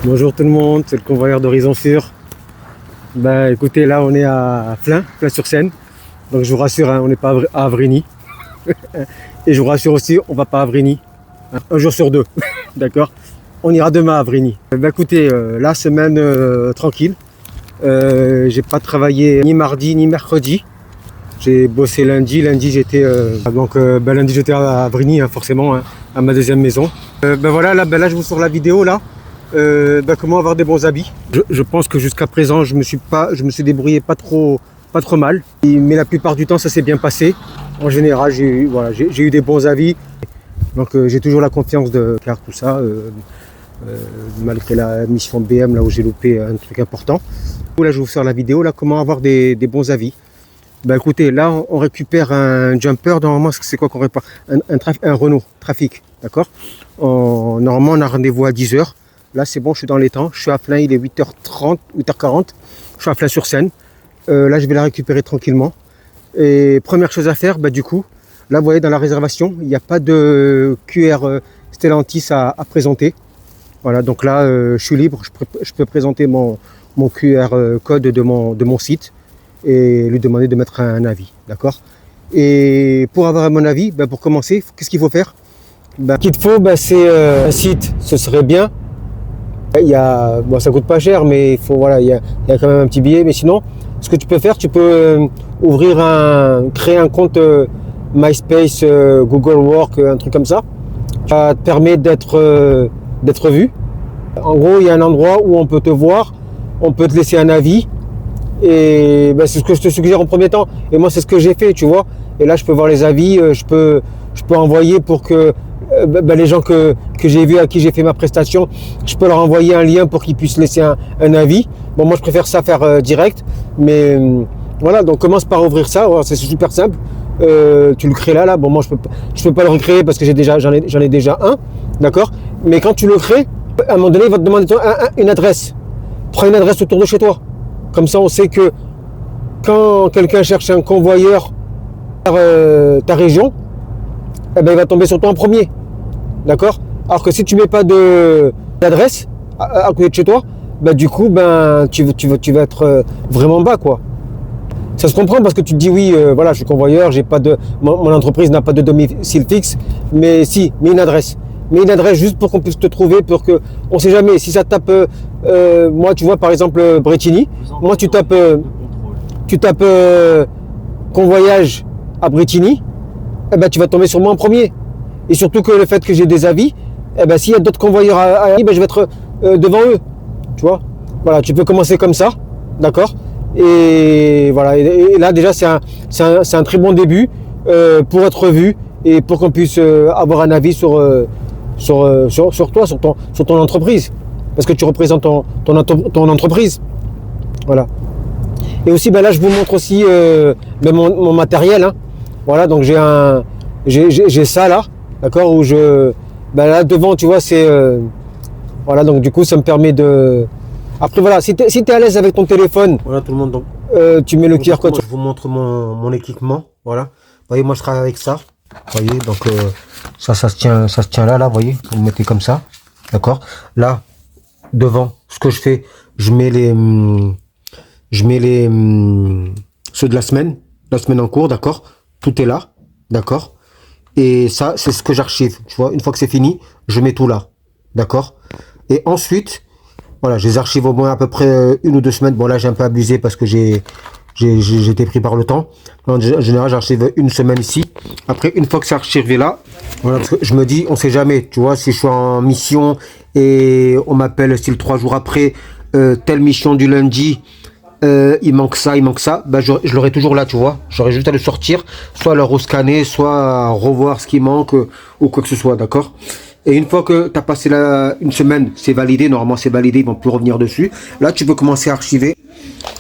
Bonjour tout le monde, c'est le convoyeur d'Horizon Sur. Ben écoutez, là on est à Flins-sur-Seine. Donc je vous rassure, hein, on n'est pas à Avrigny. Et je vous rassure aussi, on va pas à Avrigny. Hein, un jour sur deux, d'accord. On ira demain à Avrigny. Ben écoutez, la semaine tranquille. J'ai pas travaillé ni mardi ni mercredi. J'ai bossé lundi. Lundi j'étais lundi j'étais à Avrigny, hein, forcément, hein, à ma deuxième maison. Ben voilà, là je vous sors la vidéo là. Comment avoir des bons habits. Je pense que jusqu'à présent je me suis débrouillé pas trop mal, mais la plupart du temps ça s'est bien passé. En général j'ai eu des bons avis, donc j'ai toujours la confiance de faire tout ça, malgré la mission BM là où j'ai loupé un truc important. Là je vous sors la vidéo là, comment avoir des bons avis. Ben écoutez, là on récupère un jumper. Normalement c'est quoi qu'on répare? Un Renault Trafic, d'accord. Normalement on a rendez-vous à 10h. Là c'est bon, je suis dans les temps, je suis à Flins, il est 8h30, 8h40, je suis à Flins-sur-Seine. Là je vais la récupérer tranquillement. Et première chose à faire, du coup, là vous voyez dans la réservation, il n'y a pas de QR Stellantis à présenter. Voilà, donc là je suis libre, je peux présenter mon QR code de mon site et lui demander de mettre un avis, d'accord. Et pour avoir mon avis, pour commencer, qu'est-ce qu'il faut faire? Ce qu'il te faut, c'est un site, ce serait bien. Ça coûte pas cher, mais il y a quand même un petit billet. Mais sinon, ce que tu peux faire, tu peux créer un compte MySpace, Google Work, un truc comme ça. Ça te permet d'être vu. En gros, il y a un endroit où on peut te voir, on peut te laisser un avis. Et c'est ce que je te suggère en premier temps. Et moi, c'est ce que j'ai fait, tu vois. Et là, je peux voir les avis, je peux envoyer pour que les gens que j'ai vus, à qui j'ai fait ma prestation, je peux leur envoyer un lien pour qu'ils puissent laisser un avis. Bon, moi je préfère ça faire direct, mais voilà, donc commence par ouvrir ça. Voilà, c'est super simple. Tu le crées là. Bon, moi je peux pas le recréer parce que j'en ai déjà un, d'accord. Mais quand tu le crées, à un moment donné, il va te demander une adresse. Prends une adresse autour de chez toi. Comme ça, on sait que quand quelqu'un cherche un convoyeur ta région, il va tomber sur toi en premier, d'accord. Alors que si tu mets pas d'adresse à côté de chez toi, du coup tu vas être vraiment bas, quoi. Ça se comprend parce que tu te dis oui, voilà, je suis convoyeur, j'ai pas mon entreprise n'a pas de domicile fixe, mais si, mets une adresse juste pour qu'on puisse te trouver, pour que on sait jamais si ça tape. Moi, tu vois, par exemple Bretigny, moi tu tapes convoyage à Bretigny, tu vas tomber sur moi en premier. Et surtout que le fait que j'ai des avis, s'il y a d'autres convoyeurs je vais être devant eux, tu vois. Voilà, tu peux commencer comme ça, d'accord. Et voilà, et là déjà c'est un très bon début pour être vu et pour qu'on puisse avoir un avis sur toi, sur ton entreprise, parce que tu représentes ton entreprise. Voilà. Et aussi là je vous montre aussi mon matériel, hein. Voilà, donc j'ai ça là, d'accord, où là devant, tu vois, c'est voilà, donc du coup ça me permet de. Après voilà, si t'es à l'aise avec ton téléphone, voilà tout le monde, donc tu mets le QR code. Je vous montre mon équipement, voilà. Vous voyez, moi je travaille avec ça. Vous voyez, donc ça se tient là, vous voyez, vous le mettez comme ça, d'accord. Là devant, ce que je fais, je mets ceux de la semaine en cours, d'accord. Tout est là, d'accord. Et ça, c'est ce que j'archive. Tu vois, une fois que c'est fini, je mets tout là, d'accord. Et ensuite, voilà, je les archive au moins à peu près 1 ou 2 semaines. Bon, là, j'ai un peu abusé parce que j'ai été pris par le temps. En général, j'archive 1 semaine ici. Après, une fois que c'est archivé là, voilà, parce que je me dis, on sait jamais, tu vois, si je suis en mission et on m'appelle style 3 jours après, telle mission du lundi. Il manque ça, je l'aurai toujours là, tu vois. J'aurai juste à le sortir, soit à le rescanner, soit à revoir ce qui manque ou quoi que ce soit, d'accord. Et une fois que tu as passé une semaine, c'est validé, normalement c'est validé, ils vont plus revenir dessus. Là, tu peux commencer à archiver.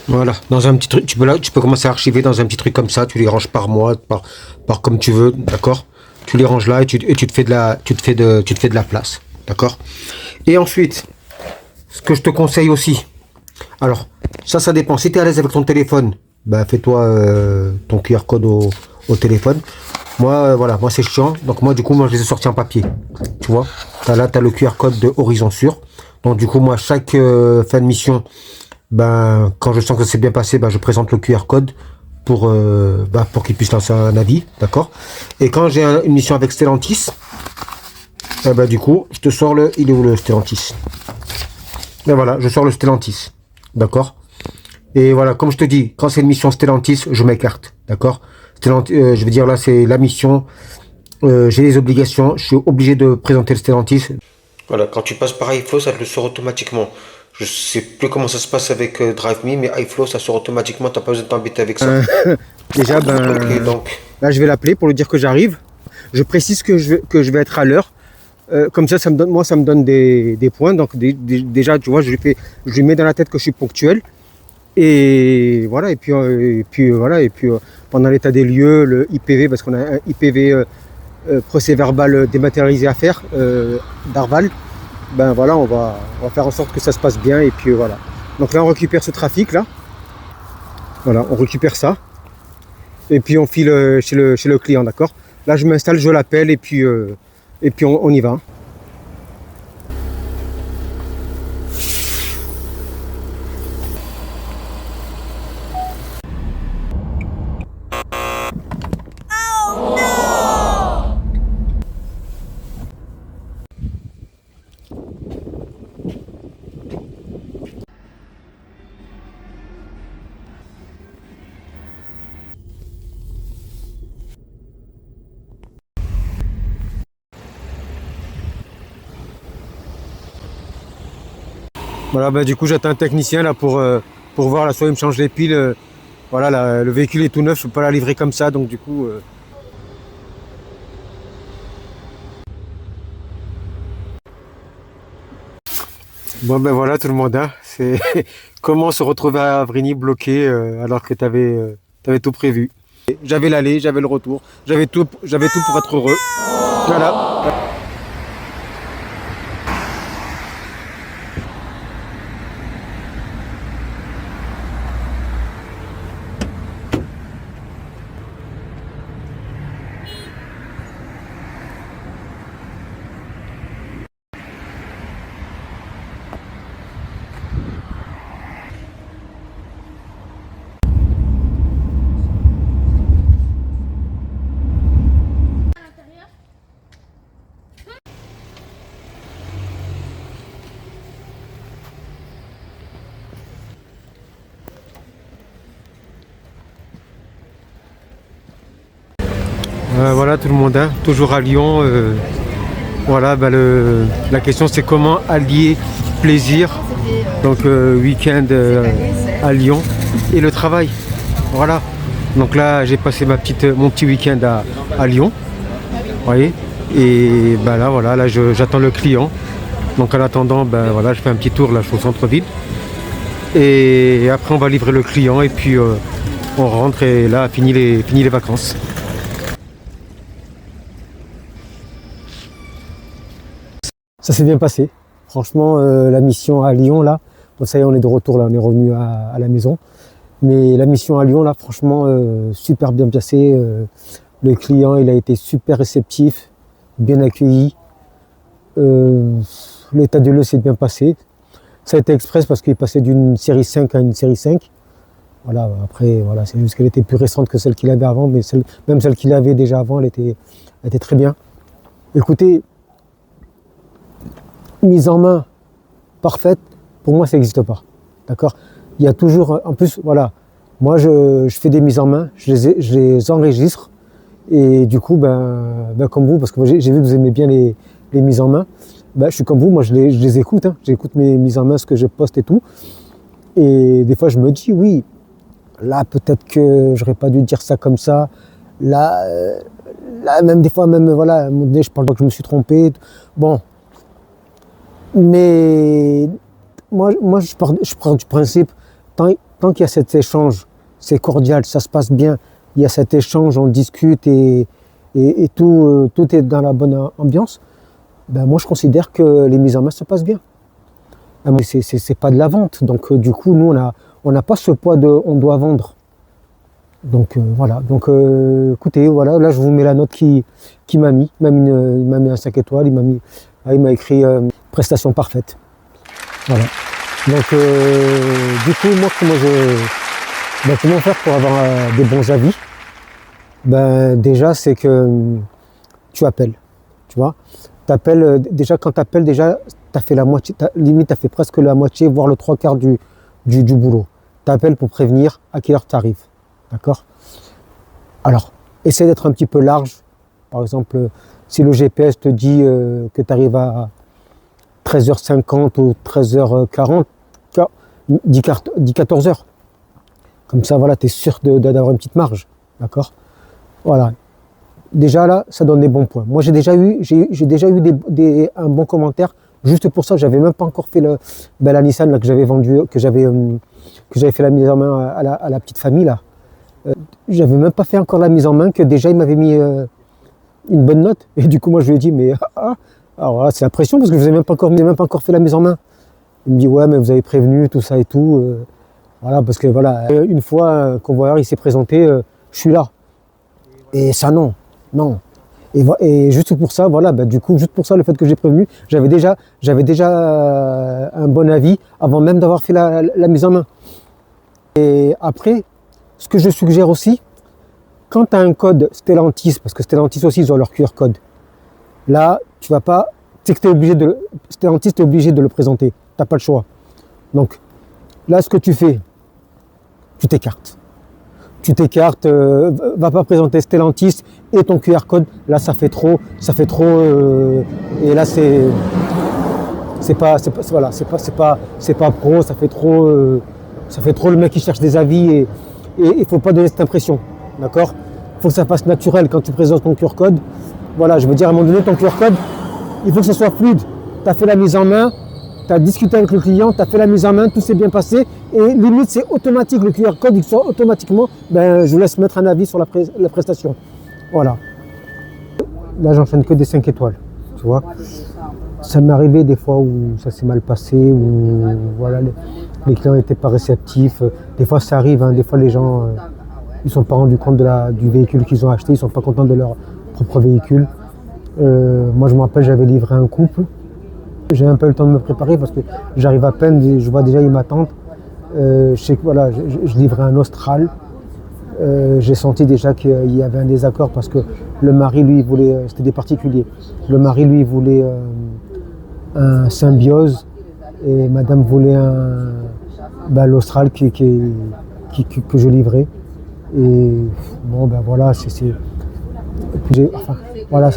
Voilà, dans un petit truc, tu peux commencer à archiver dans un petit truc comme ça, tu les ranges par mois, par comme tu veux, d'accord. Tu les ranges là et tu te fais de la place, d'accord. Et ensuite, ce que je te conseille aussi, alors, ça dépend. Si tu es à l'aise avec ton téléphone, fais-toi ton QR code au téléphone. Moi, voilà, moi c'est chiant. Donc moi, du coup, je les ai sortis en papier. Tu vois, là, tu as le QR code de Horizon Sur. Donc du coup, moi, chaque fin de mission, ben, quand je sens que c'est bien passé, ben, je présente le QR code pour qu'il puisse lancer un avis, d'accord. Et quand j'ai une mission avec Stellantis, eh ben, du coup, je te sors il est où le Stellantis? Et voilà, je sors le Stellantis, d'accord. Et voilà, comme je te dis, quand c'est une mission Stellantis, je m'écarte, d'accord. Je veux dire là, c'est la mission, j'ai les obligations, je suis obligé de présenter le Stellantis. Voilà, quand tu passes par iFlow, ça te le sort automatiquement. Je sais plus comment ça se passe avec DriveMe, mais iFlow, ça sort automatiquement, t'as pas besoin de t'embêter avec ça. Déjà, ben, okay, donc. Là, je vais l'appeler pour lui dire que j'arrive. Je précise que je vais être à l'heure. Comme ça, ça me donne des points. Donc déjà, tu vois, je lui mets dans la tête que je suis ponctuel. Et voilà, pendant l'état des lieux, le IPV, parce qu'on a un IPV procès verbal dématérialisé à faire, d'Arval, ben voilà, on va faire en sorte que ça se passe bien, et puis voilà. Donc là, on récupère ce trafic là. Voilà, on récupère ça. Et puis on file chez le client, d'accord. Là, je m'installe, je l'appelle, et puis on y va. Voilà, bah, du coup j'attends un technicien là pour voir, là, soit il me change les piles, voilà, le véhicule est tout neuf, je peux pas la livrer comme ça, donc du coup... Bon ben voilà tout le monde, hein. C'est comment se retrouver à Avrigny bloqué alors que t'avais tout prévu. J'avais l'aller, j'avais le retour, j'avais tout pour être heureux. Voilà. Voilà tout le monde, hein. Toujours à Lyon. Voilà, bah, la question c'est comment allier plaisir, donc week-end à Lyon, et le travail. Voilà. Donc là j'ai passé mon petit week-end à Lyon. Vous voyez. Et bah là voilà, là j'attends le client. Donc en attendant, ben voilà, je fais un petit tour là, je suis au centre-ville. Et après on va livrer le client et puis on rentre et là fini les vacances. Ça s'est bien passé. Franchement, la mission à Lyon là, bon, ça y est, on est de retour là, on est revenu à la maison. Mais la mission à Lyon là, franchement, super bien passé. Le client, il a été super réceptif, bien accueilli. L'état de lieu s'est bien passé. Ça a été express parce qu'il est passé d'une série 5 à une série 5. Voilà, après, voilà, c'est juste qu'elle était plus récente que celle qu'il avait avant, mais même celle qu'il avait déjà avant, elle était très bien. Écoutez, mise en main parfaite, pour moi, ça n'existe pas. D'accord? Il y a toujours, en plus, voilà, moi, je fais des mises en main, je les enregistre, et du coup, ben comme vous, parce que j'ai vu que vous aimez bien les mises en main, ben, je suis comme vous, moi, je les écoute, hein, j'écoute mes mises en main, ce que je poste et tout, et des fois, je me dis, oui, là, peut-être que j'aurais pas dû dire ça comme ça, là, même des fois, même, voilà, à un moment donné, je parle pas que je me suis trompé, bon. Mais moi je pars du principe, tant qu'il y a cet échange, c'est cordial, ça se passe bien, il y a cet échange, on discute et tout est dans la bonne ambiance, ben moi je considère que les mises en main se passent bien. C'est pas de la vente, donc du coup nous on n'a pas ce poids de on doit vendre. Donc voilà, donc écoutez, voilà, là je vous mets la note qu'il m'a mis, il m'a mis un 5 étoiles, il m'a écrit prestation parfaite. Voilà. Donc, du coup, moi, comment faire pour avoir des bons avis? Ben, déjà, c'est que tu appelles, tu vois. T'appelles, déjà, quand tu appelles, déjà, tu as fait la moitié, limite, tu as fait presque la moitié, voire le trois quarts du boulot. Tu appelles pour prévenir à quelle heure tu arrives. D'accord? Alors, essaie d'être un petit peu large. Par exemple, si le GPS te dit que tu arrives à 13h50 ou 13h40, dis 14h. Comme ça, voilà, tu es sûr d'avoir une petite marge. D'accord? Voilà. Déjà là, ça donne des bons points. Moi, j'ai déjà eu un bon commentaire. Juste pour ça, j'avais même pas encore fait la Nissan là, que j'avais vendue, que j'avais fait la mise en main à la petite famille là. J'avais même pas fait encore la mise en main que déjà il m'avait mis une bonne note. Et du coup, moi, je lui ai dit, mais alors là, c'est la pression parce que je vous ai même pas encore fait la mise en main. Il me dit, ouais, mais vous avez prévenu, tout ça et tout. Voilà, parce que voilà, une fois, un convoyeur, il s'est présenté, je suis là. Et ça, non. Et juste pour ça, voilà, du coup, juste pour ça, le fait que j'ai prévenu, j'avais déjà un bon avis avant même d'avoir fait la mise en main. Et après, ce que je suggère aussi, quand tu as un code Stellantis, parce que Stellantis aussi, ils ont leur QR code, là, tu vas pas, tu sais que Stellantis, tu es obligé de le présenter, tu n'as pas le choix. Donc, là, ce que tu fais, tu t'écartes. Va pas présenter Stellantis et ton QR code, là ça fait trop, et là c'est pas pro, ça fait trop le mec qui cherche des avis et il faut pas donner cette impression, d'accord? Il faut que ça fasse naturel quand tu présentes ton QR code. Voilà, je veux dire à un moment donné ton QR code, il faut que ce soit fluide. Tu as fait la mise en main, tu as discuté avec le client, tu as fait la mise en main, tout s'est bien passé et limite c'est automatique, le QR code il sort automatiquement, je vous laisse mettre un avis sur la prestation. Voilà. Là j'enchaîne que des 5 étoiles, tu vois. Ça m'est arrivé des fois où ça s'est mal passé, où voilà, les clients n'étaient pas réceptifs. Des fois ça arrive, hein, des fois les gens ils ne sont pas rendus compte du véhicule qu'ils ont acheté, ils ne sont pas contents de leur propre véhicule. Moi je me rappelle, j'avais livré un couple. J'ai un peu le temps de me préparer parce que j'arrive à peine, je vois déjà ils m'attendent. Je sais que voilà, je livrais un Austral. J'ai senti déjà qu'il y avait un désaccord parce que le mari lui voulait, c'était des particuliers. Le mari lui voulait un Symbiose et madame voulait l'Austral que je livrais. Et bon voilà, voilà,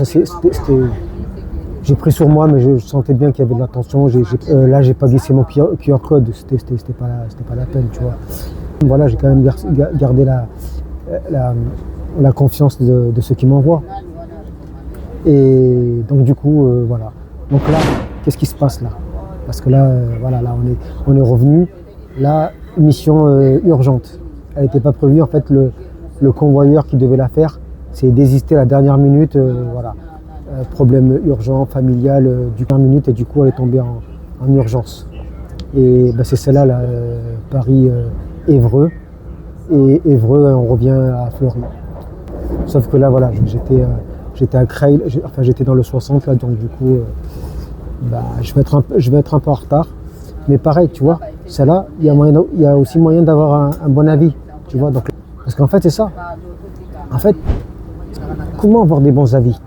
j'ai pris sur moi, mais je sentais bien qu'il y avait de la tension. Là, j'ai pas glissé mon QR code, c'était pas la peine, tu vois. Voilà, j'ai quand même gardé la confiance de ceux qui m'envoient. Et donc du coup, voilà. Donc là, qu'est-ce qui se passe là? Parce que là, voilà, là on est revenu. Là, mission urgente. Elle n'était pas prévue. En fait, le convoyeur qui devait la faire s'est désisté à la dernière minute. Voilà. Problème urgent, familial, du 15 minutes et du coup elle est tombée en urgence. Et c'est celle-là, là, Paris-Évreux. Et Évreux, on revient à Fleury. Sauf que là, voilà, j'étais à Creil, j'étais dans le 60, là, donc du coup, je vais être un peu en retard. Mais pareil, tu vois, celle-là, il y a aussi moyen d'avoir un bon avis, tu vois. Donc, parce qu'en fait, c'est ça. En fait, comment avoir des bons avis?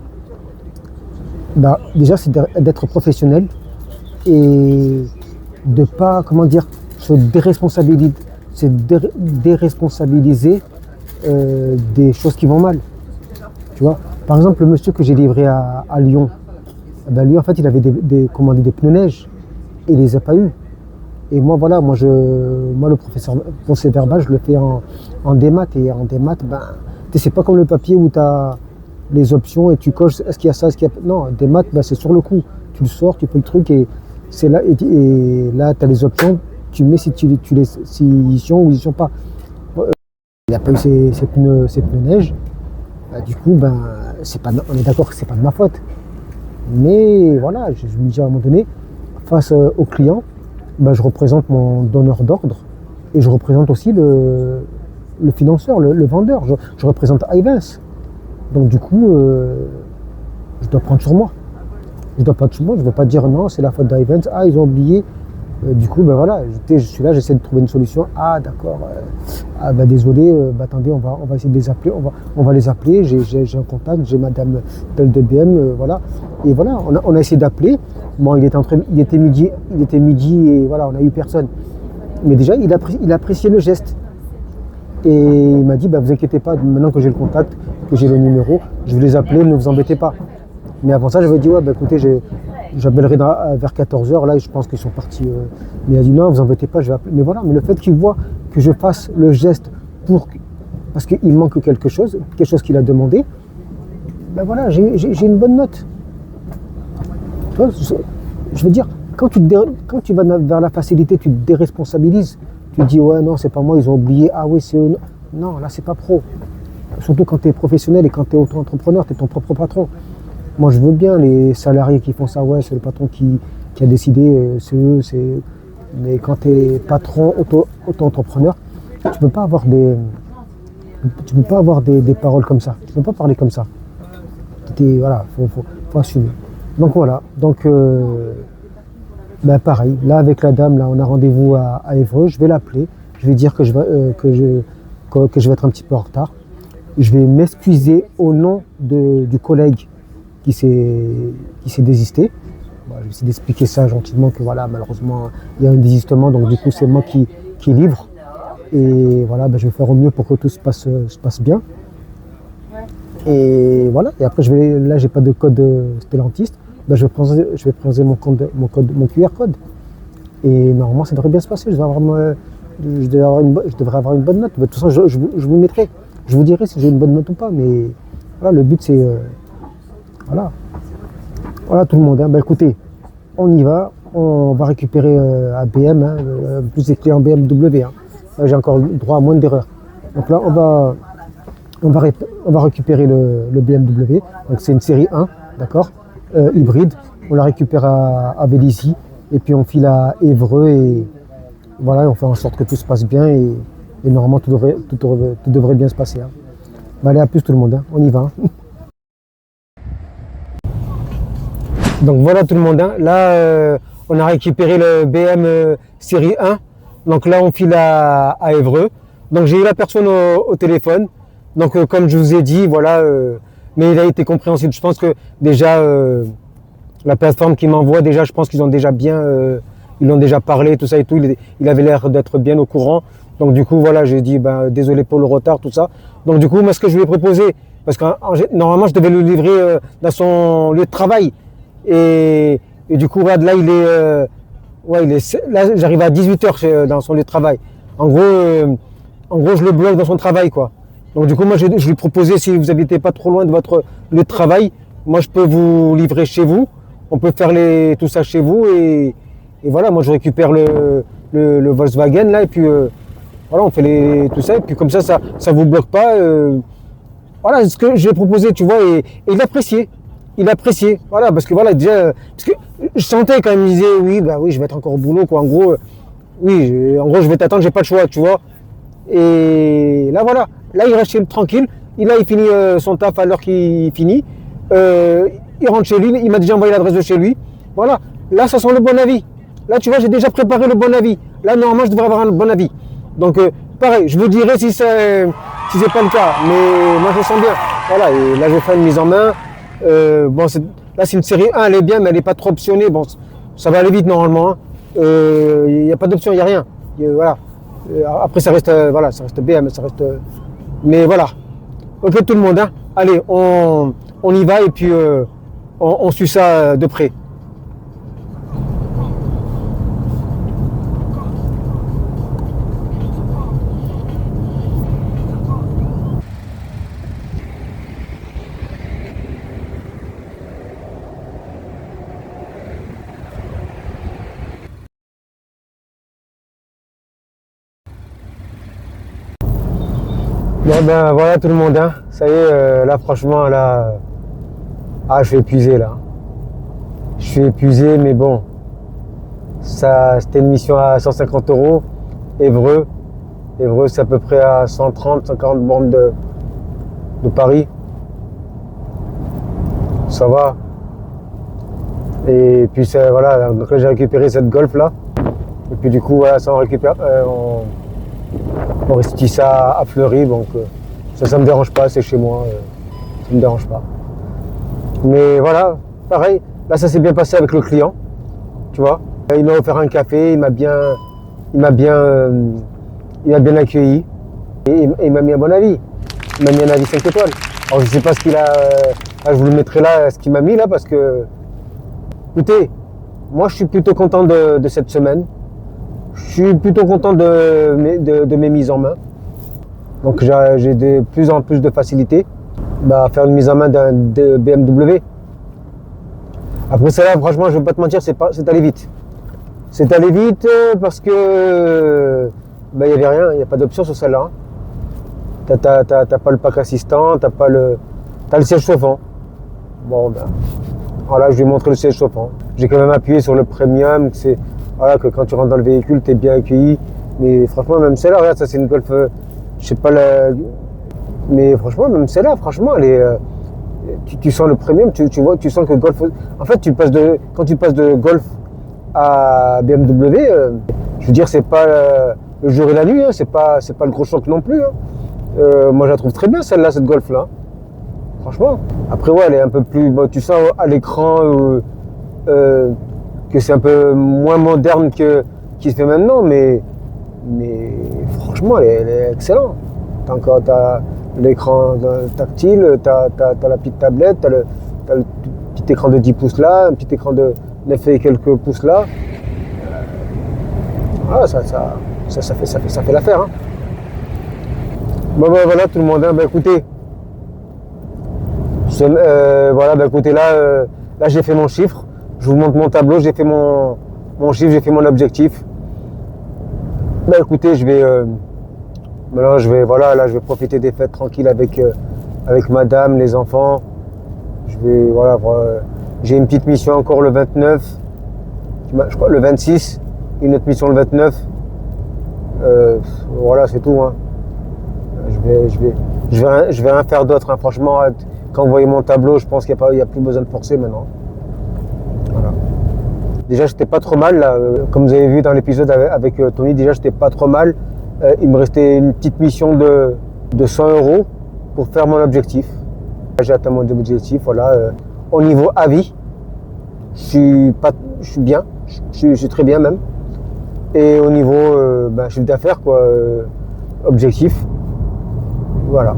Déjà, c'est d'être professionnel et de pas, se déresponsabiliser des choses qui vont mal. Tu vois, par exemple, le monsieur que j'ai livré à Lyon, lui, en fait, il avait commandé des pneus neige et il les a pas eu. Et moi, voilà, le procès verbal, je le fais en démat. Et en démat, c'est pas comme le papier où tu as les options et tu coches est-ce qu'il y a ça, est-ce qu'il y a... Non, des maths, c'est sur le coup. Tu le sors, tu fais le truc et c'est là. Et là, tu as les options, tu mets s'ils y sont ou ils y sont pas. Il n'a pas eu ces pneus neige. Du coup, on est d'accord que c'est pas de ma faute. Mais voilà, je me dis à un moment donné, face au client, je représente mon donneur d'ordre et je représente aussi le financeur, le vendeur. Je représente Ayvens. Donc du coup, je dois prendre sur moi. Je ne vais pas dire non, c'est la faute d'Ayvens. Ah, ils ont oublié. Du coup, ben voilà, je suis là, j'essaie de trouver une solution. Ah d'accord, ah bah désolé, attendez, on va essayer de les appeler, on va les appeler, j'ai un contact, j'ai madame Belle de BM, voilà. Et voilà, on a essayé d'appeler. Bon, il était midi et voilà, on n'a eu personne. Mais déjà, il a apprécié le geste. Et il m'a dit, bah, vous inquiétez pas, maintenant que j'ai le contact, que j'ai le numéro, je vais les appeler, ne vous embêtez pas. Mais avant ça, j'avais dit, ouais, bah, écoutez, j'appellerai vers 14h, là, je pense qu'ils sont partis. Mais il a dit, non, vous embêtez pas, je vais appeler. Mais voilà, mais le fait qu'il voit que je fasse le geste parce qu'il manque quelque chose qu'il a demandé, ben voilà, j'ai une bonne note. Tu vois, je veux dire, quand tu vas vers la facilité, tu te déresponsabilises. Tu te dis, ouais, non, c'est pas moi, ils ont oublié. Ah oui, c'est eux. Non, là, c'est pas pro. Surtout quand tu es professionnel et quand tu es auto-entrepreneur, tu es ton propre patron. Moi, je veux bien les salariés qui font ça, ouais, c'est le patron qui a décidé, c'est eux, c'est. Mais quand tu es patron, auto-entrepreneur, tu peux pas avoir des paroles comme ça. Tu peux pas parler comme ça. Voilà, faut assumer. Donc voilà. Donc, ben pareil. Là, avec la dame, là, on a rendez-vous à Évreux. Je vais l'appeler. Je vais dire que je vais être un petit peu en retard. Je vais m'excuser au nom du collègue qui s'est désisté. Bon, je vais essayer d'expliquer ça gentiment que voilà, malheureusement, il y a un désistement, donc du coup, c'est moi qui livre. Et voilà, ben, je vais faire au mieux pour que tout se passe bien. Et voilà, et après, là, j'ai pas de code Stellantis, ben, je vais présenter mon QR code. Et normalement, ça devrait bien se passer. Je devrais avoir une bonne note. De toute façon, je vous mettrai. Je vous dirai si j'ai une bonne note ou pas. Mais voilà, le but, c'est... Voilà tout le monde. Hein. Ben, écoutez, on y va. On va récupérer à BM, hein, plus des clients BMW. Hein. Là, j'ai encore droit à moins d'erreurs. Donc là, on va récupérer le BMW. Donc c'est une série 1, d'accord, hybride. On la récupère à Vélizy. Et puis on file à Évreux. Et voilà, on fait en sorte que tout se passe bien. Et normalement, tout devrait bien se passer. Hein. Ben, allez, à plus tout le monde. Hein. On y va. Hein. Donc voilà tout le monde, hein. Là on a récupéré le BM série 1, donc là on file à Évreux. Donc j'ai eu la personne au téléphone, donc comme je vous ai dit, voilà, mais il a été compréhensible. Je pense que déjà la plateforme qui m'envoie, déjà je pense qu'ils ont déjà bien, ils l'ont déjà parlé, tout ça et tout, il avait l'air d'être bien au courant. Donc du coup voilà, j'ai dit ben, désolé pour le retard, tout ça. Donc du coup moi ce que je lui ai proposé, parce que normalement je devais le livrer dans son lieu de travail. Et du coup, là, là, j'arrive à 18h dans son lieu de travail. En gros, je le bloque dans son travail, quoi. Donc, du coup, moi, je lui proposais, si vous n'habitez pas trop loin de votre lieu de travail, moi, je peux vous livrer chez vous. On peut faire tout ça chez vous. Et voilà, moi, je récupère le Volkswagen, là, et puis, voilà, on fait tout ça. Et puis, comme ça vous bloque pas. Voilà, c'est ce que j'ai proposé, tu vois, et il appréciait. Il appréciait, voilà, parce que voilà, déjà, parce que je sentais quand il me disait, oui, bah oui, je vais être encore au boulot, quoi, en gros, oui, en gros, je vais t'attendre, j'ai pas le choix, tu vois. Et là, voilà, là, il reste chez lui tranquille, il finit son taf à l'heure qu'il finit, il rentre chez lui, il m'a déjà envoyé l'adresse de chez lui, voilà, là, ça sent le bon avis. Là, tu vois, j'ai déjà préparé le bon avis. Là, normalement, je devrais avoir un bon avis. Donc, pareil, je vous dirai si c'est pas le cas, mais moi, je le sens bien. Voilà, et là, je vais faire une mise en main. Bon, là c'est une série 1, elle est bien, mais elle n'est pas trop optionnée. Bon, ça va aller vite normalement. Il n'y a pas d'option, il n'y a rien. Voilà. Après, ça reste BM, ça reste. Mais voilà. Ok, tout le monde. Hein. Allez, on y va et puis on suit ça de près. Bon ben voilà tout le monde, hein. Ça y est, là franchement là, je suis épuisé là. Je suis épuisé mais bon, ça c'était une mission à 150 €. Évreux c'est à peu près à 130, 140 bornes de Paris. Ça va. Et puis voilà, donc là j'ai récupéré cette Golf là. Et puis du coup, voilà, ça on récupère, on restitue ça à Fleury, donc ça me dérange pas, c'est chez moi, ça me dérange pas. Mais voilà, pareil, là ça s'est bien passé avec le client, tu vois. Il m'a offert un café, il m'a bien, il m'a bien accueilli et il m'a mis un bon avis. Il m'a mis un avis 5 étoiles. Alors je sais pas ce qu'il a, je vous le mettrai là, ce qu'il m'a mis là, parce que, écoutez, moi je suis plutôt content de cette semaine. Je suis plutôt content de mes mises en main. Donc j'ai de plus en plus de facilité à faire une mise en main de BMW. Après celle-là, franchement, je ne vais pas te mentir, c'est allé vite. C'est allé vite parce que il n'y avait rien, il n'y a pas d'option sur celle-là. T'as pas le pack assistant, t'as le siège chauffant. Bon ben, voilà, je lui ai montré le siège chauffant. J'ai quand même appuyé sur le premium, voilà, que quand tu rentres dans le véhicule, tu es bien accueilli. Mais franchement, même celle-là, regarde, ça c'est une Golf, je sais pas mais franchement, même celle-là, franchement, elle est, tu sens le premium, tu vois, tu sens que Golf, en fait, quand tu passes de Golf à BMW, je veux dire, c'est pas le jour et la nuit, hein, c'est pas le gros choc non plus. Hein. Moi, je la trouve très bien celle-là, cette Golf-là. Franchement. Après, ouais, elle est un peu plus, bon, tu sens à l'écran que c'est un peu moins moderne qui se fait maintenant, mais franchement, elle est excellente. T'as l'écran tactile, t'as la petite tablette, t'as le petit écran de 10 pouces là, un petit écran de 9 et quelques pouces là. Ah, ça fait l'affaire. Hein. Bon, ben voilà tout le monde. Hein. Ben, écoutez, voilà, ben, écoutez, là j'ai fait mon chiffre. Je vous montre mon tableau, j'ai fait mon chiffre, j'ai fait mon objectif. Ben écoutez, maintenant je vais profiter des fêtes tranquilles avec madame, les enfants. Voilà, j'ai une petite mission encore le 29, je crois le 26, une autre mission le 29. Voilà, c'est tout. Hein. Je vais rien faire d'autre. Hein. Franchement, quand vous voyez mon tableau, je pense qu'il n'y a plus besoin de forcer maintenant. Voilà. Déjà, j'étais pas trop mal, là, comme vous avez vu dans l'épisode avec Tony, déjà, j'étais pas trop mal. Il me restait une petite mission de 100 € pour faire mon objectif. J'ai atteint mon objectif, voilà. Au niveau avis, je suis bien, je suis très bien même. Et au niveau chiffre d'affaires, quoi, objectif, voilà.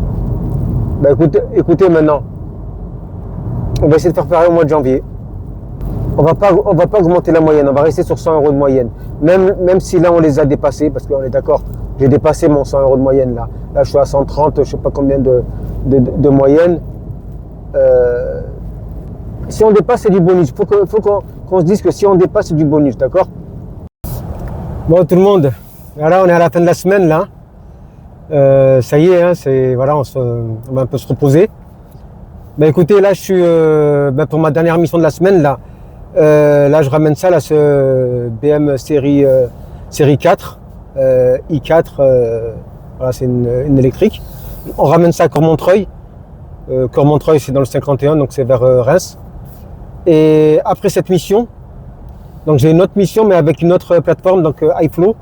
Écoutez maintenant, on va essayer de faire pareil au mois de janvier. On va pas augmenter la moyenne, on va rester sur 100 € de moyenne. Même si là on les a dépassés, parce qu'on est d'accord, j'ai dépassé mon 100 € de moyenne là. Là je suis à 130, je sais pas combien de moyenne. Si on dépasse, c'est du bonus. Faut qu'on se dise que si on dépasse, c'est du bonus, d'accord? Bon tout le monde, voilà, on est à la fin de la semaine là. Ça y est, hein, voilà, on va un peu se reposer. Ben écoutez, là je suis pour ma dernière mission de la semaine là. Là je ramène ça là, ce BM série 4 i4, voilà, c'est une électrique. On ramène ça à Cormontreuil. Cormontreuil c'est dans le 51, donc c'est vers Reims. Et après cette mission, donc j'ai une autre mission mais avec une autre plateforme, donc iFlow,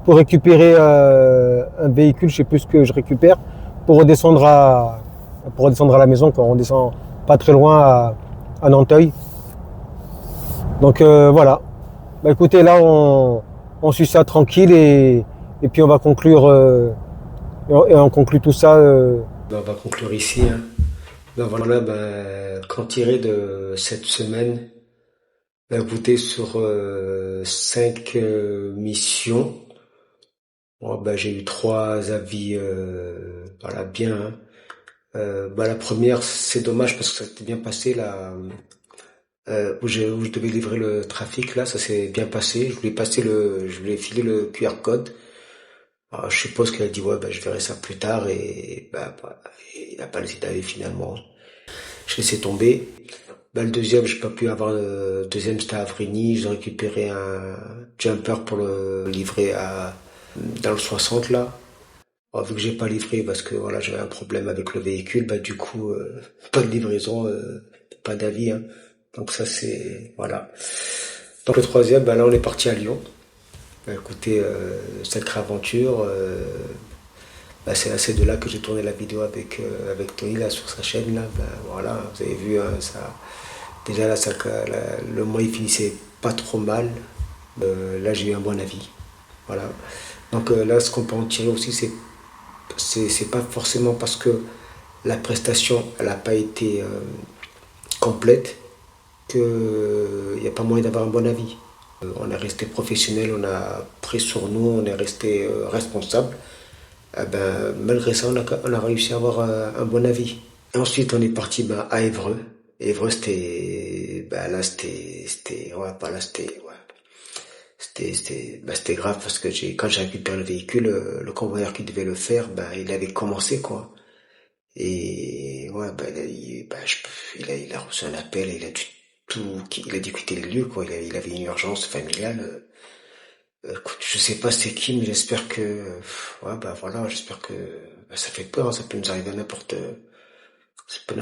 pour récupérer un véhicule, je sais plus ce que je récupère, pour redescendre à la maison, quand on redescend pas très loin à Nanteuil. Donc voilà. Bah, écoutez, là on suit ça tranquille et puis on va conclure et on conclut tout ça. On va conclure ici. Hein. Ben voilà, qu'en tirer de cette semaine? Ben écoutez, sur 5 missions, bon, j'ai eu 3 avis voilà, bien. Hein. La première, c'est dommage parce que ça s'était bien passé là. Où je devais livrer le trafic là, ça s'est bien passé. Je voulais filer le QR code. Alors, je suppose qu'elle a dit ouais, je verrai ça plus tard et il n'a pas laissé d'aller finalement. Je laissais tomber. Le deuxième, j'ai pas pu avoir le deuxième, c'était à Avrigny. J'ai récupéré un jumper pour le livrer dans le 60 là. Alors, vu que j'ai pas livré parce que voilà, j'avais un problème avec le véhicule, du coup pas de livraison, pas d'avis. Hein. Donc ça c'est voilà. Donc le troisième, là on est parti à Lyon. Bah, écoutez, sacrée aventure. Bah, c'est de là que j'ai tourné la vidéo avec Tony là, sur sa chaîne. Là. Bah, voilà, vous avez vu, hein, ça, déjà là, le mois il finissait pas trop mal. Là, j'ai eu un bon avis. Voilà. Donc là, ce qu'on peut en tirer aussi, c'est pas forcément parce que la prestation elle n'a pas été complète qu'il n'y a pas moyen d'avoir un bon avis. On est resté professionnel, on a pris sur nous, on est resté responsable. Eh ben, malgré ça, on a réussi à avoir un bon avis. Et ensuite, on est parti ben, à Évreux. Évreux, ben, là, ouais, pas là, ouais. C'était grave parce que quand j'ai récupéré le véhicule, le convoyeur qui devait le faire, ben, il avait commencé, quoi. Et, ouais, ben, il a reçu un appel, il a dû quitter le lieu, quoi. Il avait une urgence familiale. Écoute, je sais pas c'est qui, mais j'espère que, ouais, bah voilà, j'espère que bah, ça fait peur, hein, ça peut nous arriver à n'importe, ça peut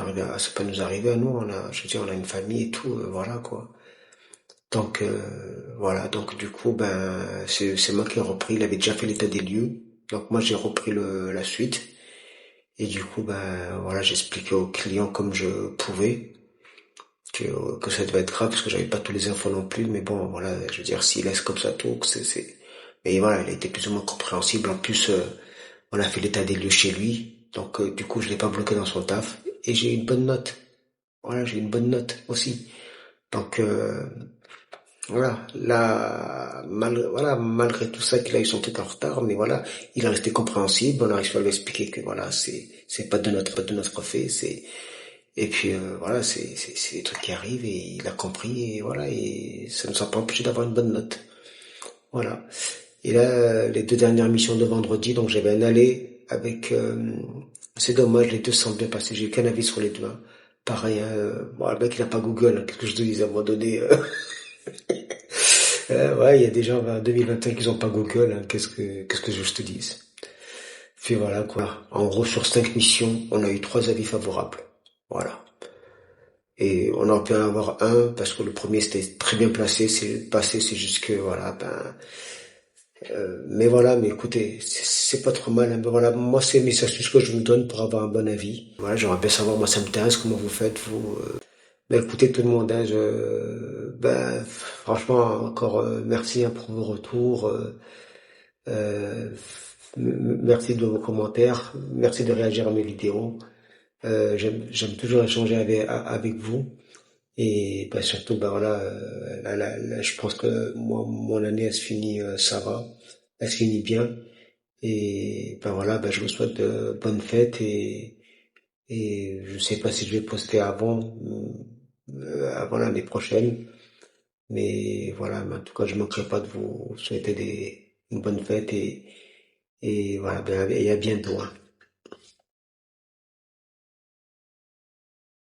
nous arriver à nous. Je veux dire, on a une famille et tout, voilà quoi. Donc voilà, donc du coup, ben c'est moi qui ai repris. Il avait déjà fait l'état des lieux, donc moi j'ai repris la suite. Et du coup, ben voilà, j'expliquais aux clients comme je pouvais que ça devait être grave parce que j'avais pas tous les infos non plus. Mais bon, voilà, je veux dire, s'il laisse comme ça tout, mais voilà, il a été plus ou moins compréhensible. En plus, on a fait l'état des lieux chez lui. Donc, du coup, je l'ai pas bloqué dans son taf. Et j'ai une bonne note. Voilà, j'ai une bonne note aussi. Donc, voilà. Là, voilà, malgré tout ça qu'il a eu son truc en retard, mais voilà, il est resté compréhensible. On a réussi à lui expliquer que voilà, c'est pas de notre fait. Et puis, voilà, c'est des trucs qui arrivent et il a compris et voilà, et ça nous a pas empêché d'avoir une bonne note. Voilà. Et là, les deux dernières missions de vendredi, donc j'avais un aller avec... c'est dommage, les deux sont bien passés. J'ai eu qu'un avis sur les deux. Hein. Pareil, hein, bon, le mec il a pas Google. Hein, qu'est-ce que je te dis à un moment donné ouais, il y a des gens en 2021 qui ont pas Google. Hein, qu'est-ce que je te dise. Puis voilà quoi. En gros, sur 5 missions, on a eu 3 avis favorables. Voilà. Et on en peut en avoir un parce que le premier c'était très bien placé, c'est passé, c'est juste que voilà, ben mais voilà, mais écoutez, c'est pas trop mal. Hein. Ben voilà, moi c'est mes astuces que je vous donne pour avoir un bon avis. Voilà, j'aimerais bien savoir, moi ça m'intéresse comment vous faites vous. Ben écoutez tout le monde, hein, ben franchement encore merci hein, pour vos retours, euh, merci de vos commentaires, merci de réagir à mes vidéos. J'aime toujours échanger avec vous. Et bah, surtout, bah voilà, là, je pense que moi, mon année, elle se finit, ça va, elle se finit bien. Et bah voilà, bah, je vous souhaite de bonnes fêtes et je sais pas si je vais poster avant l'année prochaine, mais voilà, mais en tout cas, je manquerai pas de vous souhaiter une bonne fête et voilà, ben, et à bientôt. Hein.